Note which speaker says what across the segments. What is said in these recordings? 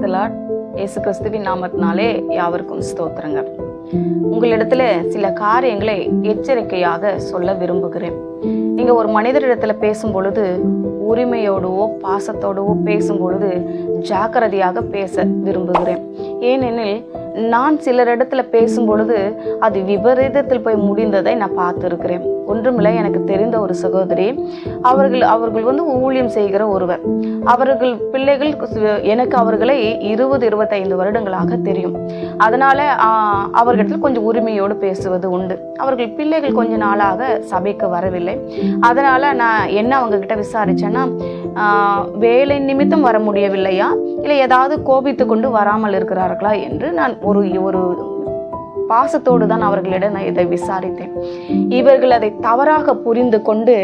Speaker 1: தி Lord. இயேசு கிறிஸ்துவின் நாமத்தினாலே யாவருக்கும் ஸ்தோத்திரங்கள். உங்களிடத்துல சில காரியங்களை எச்சரிக்கையாக சொல்ல விரும்புகிறேன். நீங்க ஒரு மனிதரிடத்துல பேசும் பொழுது உரிமையோடவோ பாசத்தோடவோ பேசும் பொழுது ஜாக்கிரதையாக பேச விரும்புகிறேன். ஏனெனில் நான் சிலரிடத்துல பேசும் பொழுது அது விபரீதத்தில் போய் முடிந்ததை நான் பார்த்துருக்கிறேன். ஒன்றுமில்லை, எனக்கு தெரிந்த ஒரு சகோதரி, அவர்கள் ஊழியம் செய்கிற ஒருவர். அவர்கள் பிள்ளைகள் எனக்கு அவர்களை 20-25 வருடங்களாக தெரியும். அதனால அவர்களிடத்தில் கொஞ்சம் உரிமையோடு பேசுவது உண்டு. அவர்கள் பிள்ளைகள் கொஞ்ச நாளாக சபைக்கு வரவில்லை. அதனால நான் என்ன அவங்க கிட்ட விசாரிச்சேன்னா, வேலை நிமித்தம் வர முடியவில்லையா, இல்லை ஏதாவது கோபித்து கொண்டு வராமல் இருக்கிறார்களா என்று நான் ஒரு பாசத்தோடு தான் அவர்களிடம் நான் இதை விசாரித்தேன். இவர்கள் அதை தவறாக புரிந்து கொண்டு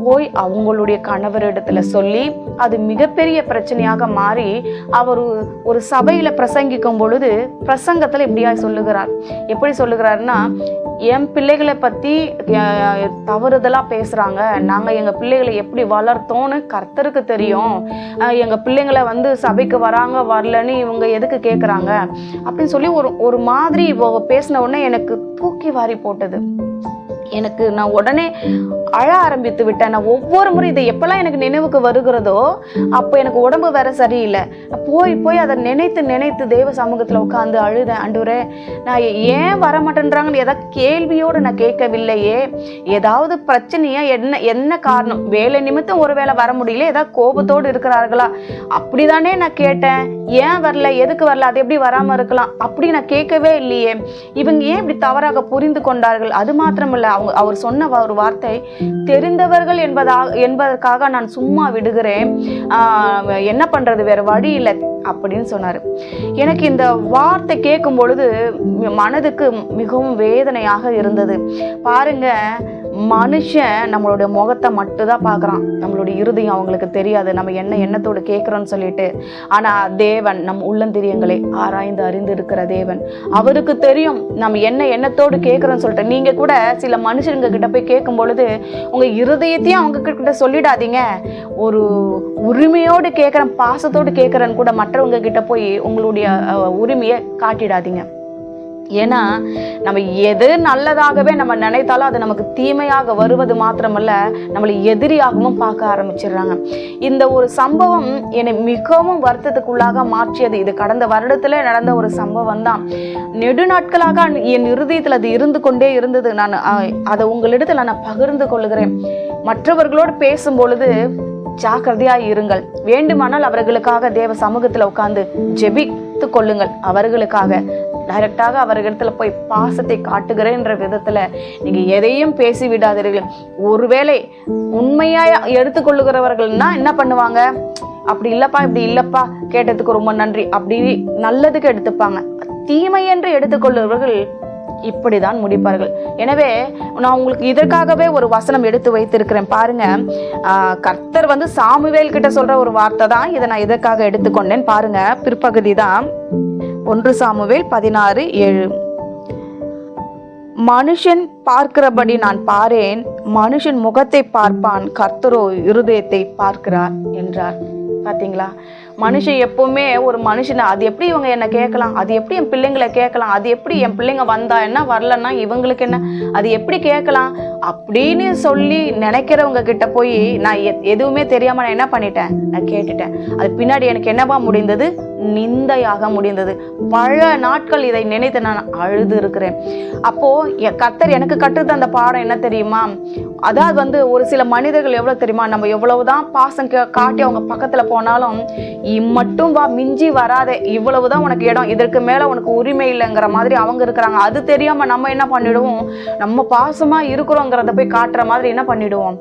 Speaker 1: போய் அவங்களுடைய கணவரிடத்துல சொல்லி அது மிகப்பெரிய பிரச்சனையாக மாறி அவர் ஒரு சபையில பிரசங்கிக்கும் பொழுது பிரசங்கத்துல இப்படியா சொல்லுகிறார். எப்படி சொல்லுகிறாருன்னா, என் பிள்ளைகளை பத்தி தவறுதலா பேசுறாங்க, நாங்க எங்க பிள்ளைகளை எப்படி வளர்த்தோன்னு கர்த்தருக்கு தெரியும், எங்க பிள்ளைங்களை சபைக்கு வராங்க வரலன்னு இவங்க எதுக்கு கேட்குறாங்க அப்படின்னு சொல்லி ஒரு மாதிரி பேசின உடனே எனக்கு தூக்கி வாரி போட்டது. நான் உடனே அழ ஆரம்பித்து விட்டேன். நான் ஒவ்வொரு முறை இதை எப்பெல்லாம் எனக்கு நினைவுக்கு வருகிறதோ அப்போ எனக்கு உடம்பு வேற சரியில்லை. போய் அதை நினைத்து தேவ சமூகத்தில் உட்காந்து அழுதேன். ஆண்டவரே, நான் ஏன் வரமாட்டேன்றாங்கன்னு ஏதாவது கேள்வியோடு நான் கேட்கவில்லையே, ஏதாவது பிரச்சனையா, என்ன காரணம், வேலை நிமித்தம் ஒருவேளை வர முடியல, ஏதாவது கோபத்தோடு இருக்கிறார்களா அப்படிதானே நான் கேட்டேன். ஏன் வரல, எதுக்கு வரல, அது எப்படி வராம இருக்கலாம் அப்படி நான் கேட்கவே இல்லையே. இவங்க ஏன் இப்படி தவறாக புரிந்து கொண்டார்கள்? அது மாத்திரமல்ல, அவர் சொன்ன ஒரு வார்த்தை, தெரிந்தவர்கள் என்பதற்காக நான் சும்மா விடுகிறேன், என்ன பண்றது, வேற வழி இல்லை அப்படின்னு சொன்னாரு. எனக்கு இந்த வார்த்தை கேட்கும் பொழுது மனதுக்கு மிகவும் வேதனையாக இருந்தது. பாருங்க, மனுஷன் நம்மளுடைய முகத்தை மட்டும்தான் பார்க்குறான், நம்மளுடைய இருதயம் அவங்களுக்கு தெரியாது, நம்ம என்ன எண்ணத்தோடு கேட்குறோன்னு சொல்லிட்டு. ஆனால் தேவன் நம் உள்ளந்திரியங்களை ஆராய்ந்து அறிந்து இருக்கிற தேவன், அவருக்கு தெரியும் நம்ம என்ன எண்ணத்தோடு கேட்குறோன்னு சொல்லிட்டு. நீங்கள் கூட சில மனுஷங்க கிட்ட போய் கேட்கும் பொழுது உங்கள் இருதயத்தையும் அவங்க கிட்ட சொல்லிடாதீங்க. ஒரு உரிமையோடு கேட்குறேன், பாசத்தோடு கேட்குறேன்னு கூட மற்றவங்க கிட்ட போய் உங்களுடைய உரிமையை காட்டிடாதீங்க. ஏன்னா நம்ம எது நல்லதாகவே நம்ம நினைத்தாலும் அது நமக்கு தீமையாக வருவது மாத்திரமல்ல, நம்மளை எதிரியாகவும் பார்க்க ஆரம்பிச்சிடுறாங்க. இந்த ஒரு சம்பவம் என்னை மிகவும் வருத்தத்துக்குள்ளாக மாற்றியது. இது கடந்த வருடத்துல நடந்த ஒரு சம்பவம் தான். நெடுநாட்களாக என் இருதயத்தில் அது இருந்து கொண்டே இருந்தது. நான் அதை உங்களிடத்தில் நான் பகிர்ந்து கொள்ளுகிறேன். மற்றவர்களோடு பேசும் பொழுது ஜாக்கிரதையாய் இருங்கள். வேண்டுமானால் அவர்களுக்காக தேவ சமூகத்துல உட்கார்ந்து ஜெபித்து கொள்ளுங்கள். அவர்களுக்காக டைரக்டாக அவர்களிடத்துல போய் பாசத்தை காட்டுகிறேன்ற விதத்துல நீங்க எதையும் பேசி விடாதீர்கள். ஒருவேளை உண்மையா எடுத்துக்கொள்ளுகிறவர்கள்னா என்ன பண்ணுவாங்க, அப்படி இல்லப்பா இப்படி இல்லப்பா, கேட்டதுக்கு ரொம்ப நன்றி அப்படி நல்லதுக்கு எடுத்துப்பாங்க. தீமை என்று எடுத்துக்கொள்ளுகிறவர்கள் இப்படிதான் முடிப்பார்கள். எனவே நான் உங்களுக்கு இதற்காகவே ஒரு வசனம் எடுத்து வைத்திருக்கிறேன். பாருங்க, கர்த்தர் சாமுவேல் கிட்ட சொல்ற ஒரு வார்த்தை தான். இதை நான் இதற்காக எடுத்துக்கொண்டேன். பாருங்க, பிற்பகுதி தான் 1 சாமுவேல் 16:7. மனுஷன் பார்க்கிறபடி நான் பாரேன், மனுஷன் முகத்தை பார்ப்பான், கர்த்தரோ இருதயத்தை பார்க்கிறார் என்றார். பாத்தீங்களா? மனுஷன் எப்பவுமே ஒரு மனுஷனை, அது எப்படி இவங்க என்ன கேட்கலாம், அது எப்படி என் பிள்ளைங்களை கேட்கலாம், அது எப்படி என் பிள்ளைங்க வந்தா என்ன வரலன்னா இவங்களுக்கு என்ன, அது எப்படி கேட்கலாம் அப்படின்னு சொல்லி நினைக்கிறவங்க கிட்ட போய் நான் எதுவுமே தெரியாம நான் என்ன பண்ணிட்டேன், நான் கேட்டுட்டேன். அது பின்னாடி எனக்கு என்னவா முடிந்தது, நிந்தையாக முடிந்தது. பல நாட்கள் இதை நினைத்து நான் அழுது இருக்கிறேன். அப்போ கர்த்தர் எனக்கு கற்றுத்த அந்த பாடம் என்ன தெரியுமா, அதாவது ஒரு சில மனிதர்கள் எவ்வளவு தெரியுமா, நம்ம எவ்வளவுதான் பாசம் காட்டி அவங்க பக்கத்துல போனாலும் மட்டும் வா, மிஞ்சி வராதே, இவ்வளவுதான் உனக்கு இடம், இதற்கு மேல உனக்கு உரிமை இல்லைங்கிற மாதிரி அவங்க இருக்கிறாங்க. அது தெரியாம நம்ம என்ன பண்ணிடுவோம், நம்ம பாசமா இருக்கிறோங்கிறத போய் காட்டுற மாதிரி என்ன பண்ணிடுவோம்,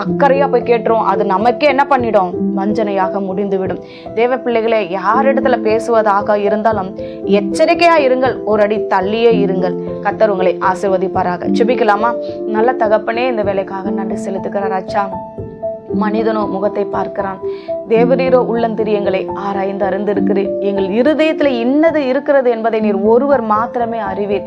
Speaker 1: அக்கறையா போய் கேட்டுருவோம். அது நமக்கே என்ன பண்ணிடும், வஞ்சனையாக முடிந்துவிடும். தேவ பிள்ளைகளை யாரிடத்துல பேசுவதாக இருந்தாலும் எச்சரிக்கையா இருங்கள், ஒரு அடி தள்ளியே இருங்கள். கர்த்தர் உங்களை ஆசீர்வதிப்பாராக. ஜெபிக்கலாமா? நல்ல தகப்பனே, இந்த வேலைக்காக நன்றி செலுத்துகிறார். அச்சா, மனிதனோ முகத்தை பார்க்கிறான், தேவரீரோ உள்ளந்திரியங்களை ஆராய்ந்து அறிந்திருக்கிறீர். எங்கள் இருதயத்துல இன்னது இருக்கிறது என்பதை நீர் ஒருவர் மாத்திரமே அறிவீர்.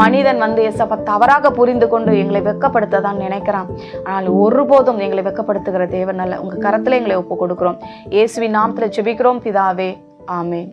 Speaker 1: மனிதன் எசப்பா தவறாக புரிந்து கொண்டு எங்களை வெட்கப்படுத்த தான் நினைக்கிறான். ஆனால் ஒருபோதும் எங்களை வெட்கப்படுத்துகிற தேவன் அல்ல. உங்க கரத்துல எங்களை ஒப்பு கொடுக்கிறோம். இயேசுவின் நாமத்துல ஜெபிக்கிறோம் பிதாவே, ஆமென்.